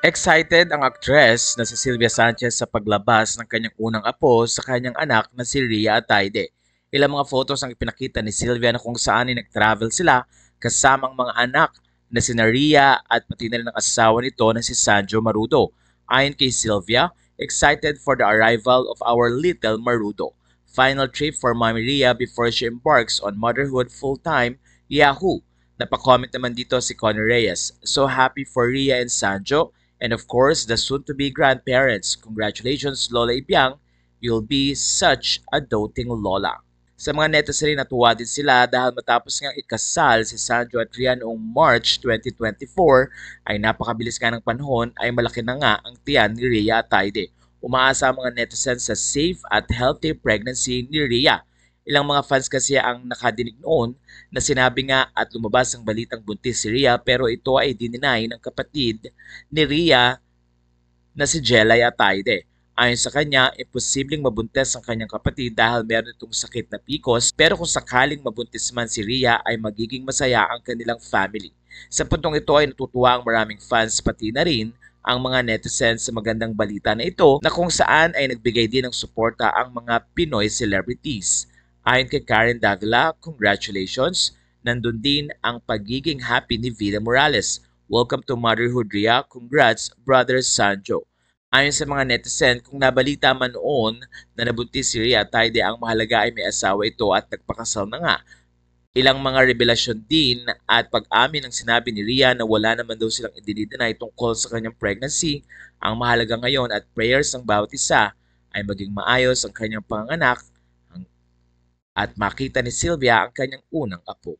Excited ang aktres na si Sylvia Sanchez sa paglabas ng kanyang unang apo sa kanyang anak na si Rhea Ataide. Ilang mga photos ang ipinakita ni Sylvia na kung saan ay nag-travel sila kasamang mga anak na si Rhea at pati na rin ang asawa nito na si Sanjo Marudo. Ayon kay Sylvia, excited for the arrival of our little Marudo. Final trip for Mommy Rhea before she embarks on motherhood full-time, Yahoo! Napakomment naman dito si Connie Reyes. So happy for Rhea and Sanjo. And of course, the soon-to-be grandparents. Congratulations, Lola Ibiang. You'll be such a doting Lola. Sa mga netizen natuwa din sila dahil matapos ngang ikasal si Sandro at Rhea noong March 2024 ay napakabilis nga ng panahon ay malaki na nga ang tiyan ni Rhea at Taide. Umaasa ang mga netizens sa safe at healthy pregnancy ni Rhea. Ilang mga fans kasi ang nakadinig noon na sinabi nga at lumabas ang balitang buntis si Rhea pero ito ay dininay ng kapatid ni Rhea na si Jelay Ataide. Ayon sa kanya, imposibleng mabuntis ang kanyang kapatid dahil meron itong sakit na PCOS pero kung sakaling mabuntis man si Rhea ay magiging masaya ang kanilang family. Sa puntong ito ay natutuwa ang maraming fans pati na rin ang mga netizens sa magandang balita na ito na kung saan ay nagbigay din ng suporta ang mga Pinoy celebrities. Ayon kay Karen Davila, congratulations! Nandun din ang pagiging happy ni Vida Morales. Welcome to Motherhood, Rhea. Congrats, Brother Sanjo. Ayon sa mga netizen, kung nabalita man noon na nabuntis si Rhea Taide, ang mahalaga ay may asawa ito at nagpakasal na nga. Ilang mga revelasyon din at pag-amin ng sinabi ni Rhea na wala naman daw silang idinideny tungkol sa kanyang pregnancy. Ang mahalaga ngayon at prayers ng bawat isa ay maging maayos ang kanyang panganak at makita ni Sylvia ang kanyang unang apo.